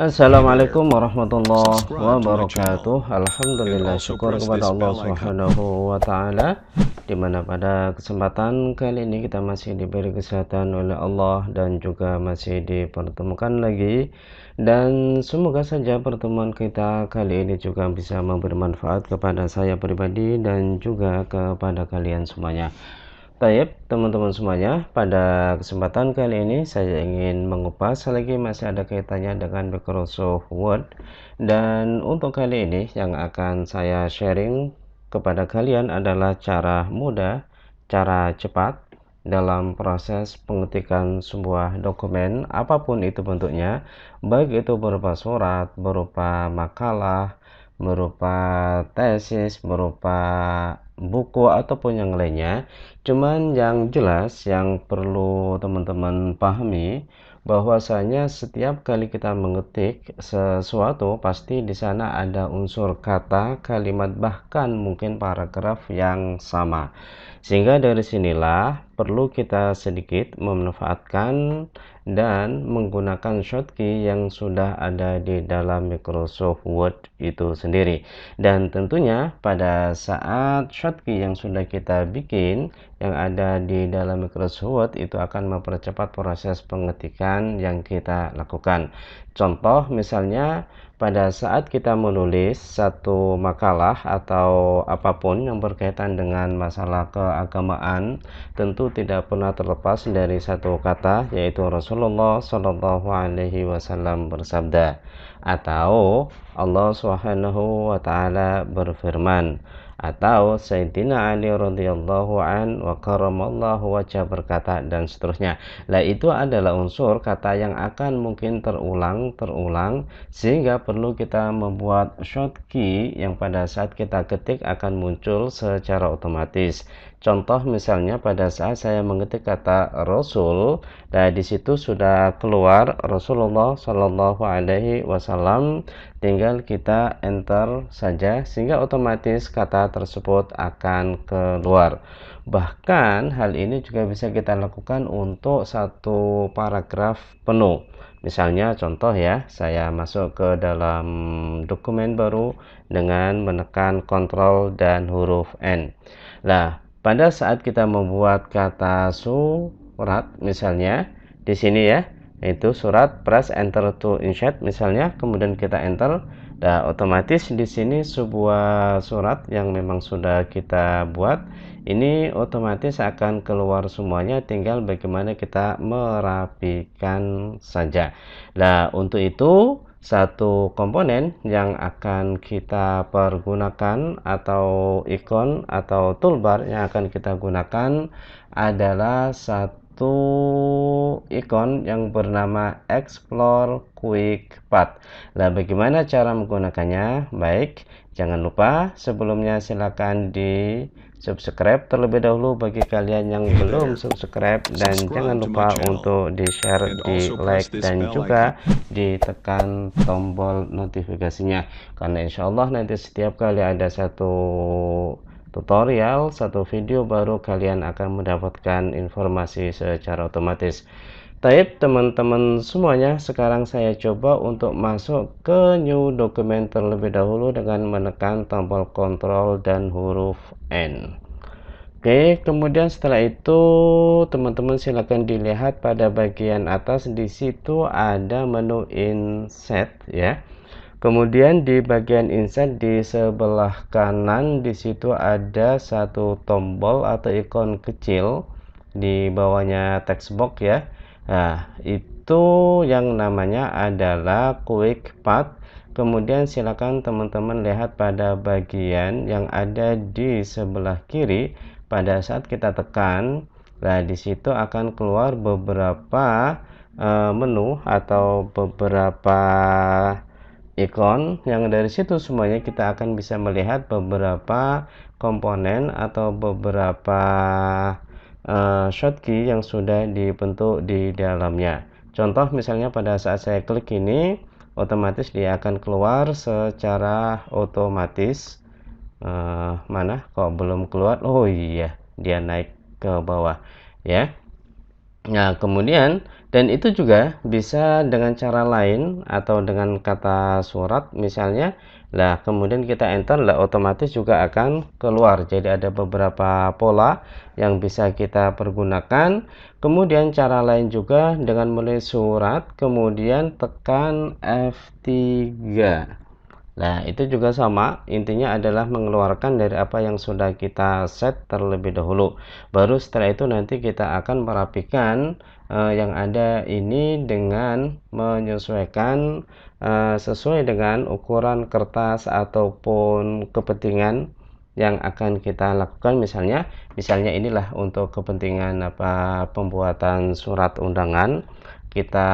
Assalamualaikum warahmatullahi wabarakatuh. Alhamdulillah, syukur kepada Allah Subhanahu wa taala, dimana pada kesempatan kali ini kita masih diberi kesehatan oleh Allah dan juga masih dipertemukan lagi, dan semoga saja pertemuan kita kali ini juga bisa memberi manfaat kepada saya pribadi dan juga kepada kalian semuanya. Baik, teman-teman semuanya, pada kesempatan kali ini saya ingin mengupas lagi, masih ada kaitannya dengan Microsoft Word, dan untuk kali ini yang akan saya sharing kepada kalian adalah cara mudah, cara cepat dalam proses pengetikan sebuah dokumen apapun itu bentuknya, baik itu berupa surat, berupa makalah, berupa tesis, berupa buku ataupun yang lainnya. Cuman yang jelas yang perlu teman-teman pahami bahwasanya setiap kali kita mengetik sesuatu pasti di sana ada unsur kata, kalimat, bahkan mungkin paragraf yang sama. Sehingga dari sinilah perlu kita sedikit memanfaatkan dan menggunakan shortcut yang sudah ada di dalam Microsoft Word itu sendiri. Dan tentunya pada saat shortcut yang sudah kita bikin yang ada di dalam Microsoft Word itu akan mempercepat proses pengetikan yang kita lakukan. Contoh misalnya pada saat kita menulis satu makalah atau apapun yang berkaitan dengan masalah keagamaan, tentu tidak pernah terlepas dari satu kata, yaitu Rasulullah Shallallahu Alaihi Wasallam bersabda, atau Allah Subhanahu wa taala berfirman, atau Sayyidina Ali radhiyallahu an wa karamallahu wajah berkata, dan seterusnya. Nah, itu adalah unsur kata yang akan mungkin terulang sehingga perlu kita membuat shortcut yang pada saat kita ketik akan muncul secara otomatis. Contoh misalnya pada saat saya mengetik kata Rasul, nah di situ sudah keluar Rasulullah Shallallahu Alaihi Wasallam, tinggal kita enter saja sehingga otomatis kata tersebut akan keluar. Bahkan hal ini juga bisa kita lakukan untuk satu paragraf penuh. Misalnya contoh ya, saya masuk ke dalam dokumen baru dengan menekan Ctrl dan huruf N. Nah, pada saat kita membuat kata surat misalnya di sini ya, itu surat, press enter to insert misalnya, kemudian kita enter. Nah, otomatis di sini sebuah surat yang memang sudah kita buat ini otomatis akan keluar semuanya, tinggal bagaimana kita merapikan saja. Nah, untuk itu satu komponen yang akan kita pergunakan atau ikon atau toolbar yang akan kita gunakan adalah satu ikon yang bernama Explore Quick Path. Nah, bagaimana cara menggunakannya? Baik, jangan lupa sebelumnya silakan di subscribe terlebih dahulu bagi kalian yang belum subscribe, dan jangan lupa untuk di share, di like, dan juga ditekan tombol notifikasinya, karena insya Allah nanti setiap kali ada satu tutorial, satu video baru, kalian akan mendapatkan informasi secara otomatis. Baik teman-teman semuanya, sekarang saya coba untuk masuk ke new document terlebih dahulu dengan menekan tombol Ctrl dan huruf N. Oke, kemudian setelah itu teman-teman silakan dilihat pada bagian atas, di situ ada menu insert ya. Kemudian di bagian insert di sebelah kanan di situ ada satu tombol atau ikon kecil, di bawahnya text box ya. Nah, itu yang namanya adalah Quick Path. Kemudian silakan teman-teman lihat pada bagian yang ada di sebelah kiri. Pada saat kita tekan, nah di situ akan keluar beberapa menu atau beberapa ikon yang dari situ semuanya kita akan bisa melihat beberapa komponen atau beberapa shortcut yang sudah dibentuk di dalamnya. Contoh misalnya pada saat saya klik ini, otomatis dia akan keluar secara otomatis. Mana kok belum keluar? Oh iya, dia naik ke bawah ya. Nah, kemudian Dan itu juga bisa dengan cara lain atau dengan kata surat misalnya. Lah kemudian kita enter, lah otomatis juga akan keluar. Jadi ada beberapa pola yang bisa kita pergunakan. Kemudian cara lain juga dengan menulis surat kemudian tekan F3. Nah, itu juga sama, intinya adalah mengeluarkan dari apa yang sudah kita set terlebih dahulu. Baru setelah itu nanti kita akan merapikan yang ada ini dengan menyesuaikan sesuai dengan ukuran kertas ataupun kepentingan yang akan kita lakukan. Misalnya inilah untuk kepentingan pembuatan surat undangan. Kita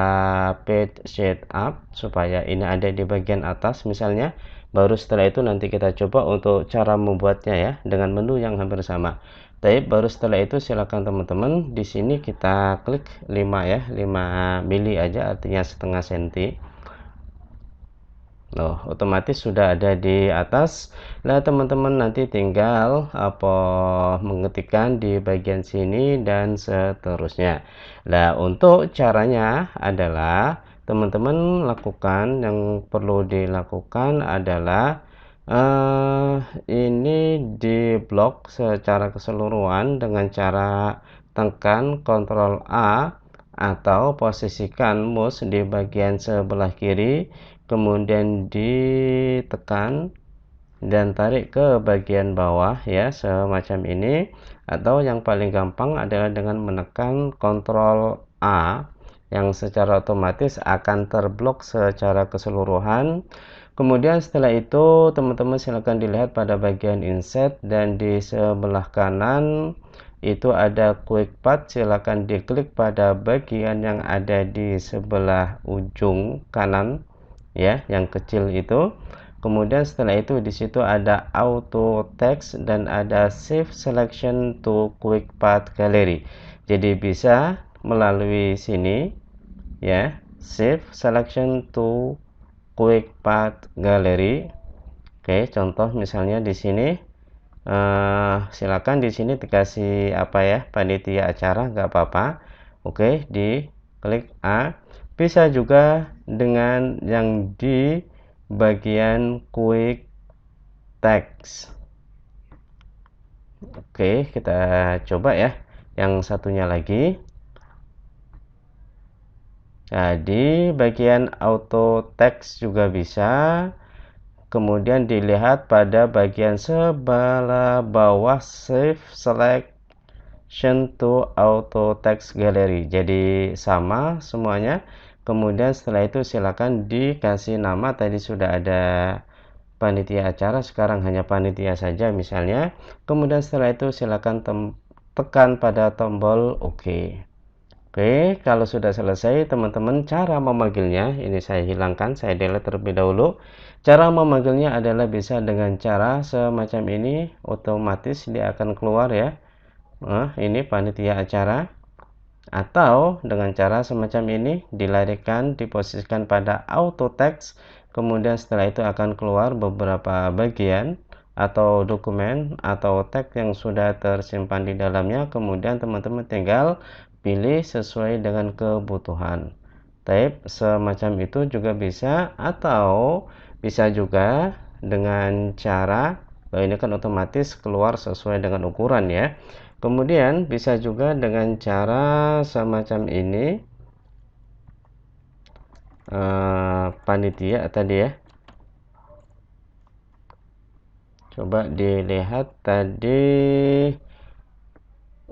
page set up supaya ini ada di bagian atas misalnya. Baru setelah itu nanti kita coba untuk cara membuatnya ya dengan menu yang hampir sama. Tapi baru setelah itu silakan teman-teman di sini kita klik 5 ya, 5 mili aja, artinya setengah senti. Loh, otomatis sudah ada di atas. Nah, teman-teman nanti tinggal mengetikkan di bagian sini dan seterusnya. Nah, untuk caranya adalah teman-teman lakukan, yang perlu dilakukan adalah ini di blok secara keseluruhan dengan cara tekan Ctrl A atau posisikan mouse di bagian sebelah kiri, kemudian ditekan dan tarik ke bagian bawah ya, semacam ini. Atau yang paling gampang adalah dengan menekan Ctrl A yang secara otomatis akan terblok secara keseluruhan. Kemudian setelah itu teman-teman silakan dilihat pada bagian insert dan di sebelah kanan itu ada quick path, silakan diklik pada bagian yang ada di sebelah ujung kanan ya, yang kecil itu. Kemudian setelah itu di situ ada auto text dan ada shift selection to quick path gallery. Jadi bisa melalui sini ya, shift selection to quick path gallery. Oke, contoh misalnya di sini silakan di sini dikasih apa ya, panitia acara, nggak apa-apa. Oke, di klik A. Bisa juga dengan yang di bagian quick text. Oke, kita coba ya yang satunya lagi. Nah, di bagian auto text juga bisa. Kemudian dilihat pada bagian sebelah bawah shift selection to auto text gallery. Jadi sama semuanya. Kemudian setelah itu silakan dikasih nama. Tadi sudah ada panitia acara, sekarang hanya panitia saja misalnya. Kemudian setelah itu silakan tekan pada tombol OK. Oke, kalau sudah selesai teman-teman, cara memanggilnya ini saya hilangkan, saya delete terlebih dahulu. Cara memanggilnya adalah bisa dengan cara semacam ini, otomatis dia akan keluar ya. Ini panitia acara. Atau dengan cara semacam ini, dilarikan, diposisikan pada auto text, kemudian setelah itu akan keluar beberapa bagian atau dokumen atau teks yang sudah tersimpan di dalamnya. Kemudian teman-teman tinggal pilih sesuai dengan kebutuhan. Type semacam itu juga bisa, atau bisa juga dengan cara ini kan otomatis keluar sesuai dengan ukuran ya. Kemudian bisa juga dengan cara semacam ini, panitia tadi ya. Coba dilihat tadi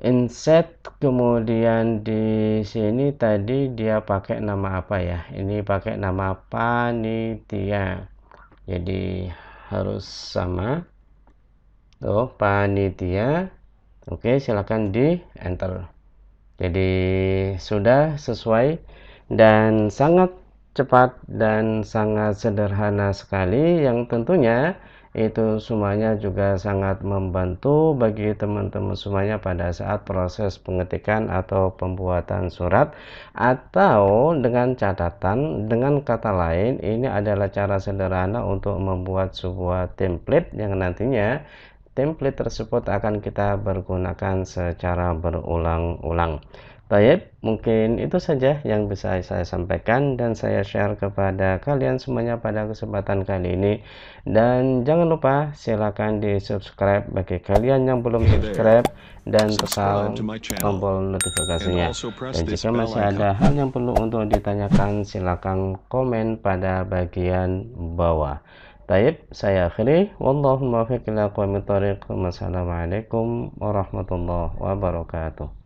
insert, kemudian di sini tadi dia pakai nama apa ya, ini pakai nama panitia, jadi harus sama tuh panitia. Oke, silakan di enter. Jadi sudah sesuai dan sangat cepat dan sangat sederhana sekali, yang tentunya itu semuanya juga sangat membantu bagi teman-teman semuanya pada saat proses pengetikan atau pembuatan surat. Atau dengan catatan, dengan kata lain, ini adalah cara sederhana untuk membuat sebuah template yang nantinya template tersebut akan kita pergunakan secara berulang-ulang. Taib, mungkin itu saja yang bisa saya sampaikan dan saya share kepada kalian semuanya pada kesempatan kali ini. Dan jangan lupa silakan di subscribe bagi kalian yang belum subscribe dan tekan tombol notifikasinya. Dan jika masih ada hal yang perlu untuk ditanyakan, silakan komen pada bagian bawah. Taib, saya akhiri. Wallahu muwaffiq ila aqwamit thoriq. Wassalamualaikum warahmatullahi wabarakatuh.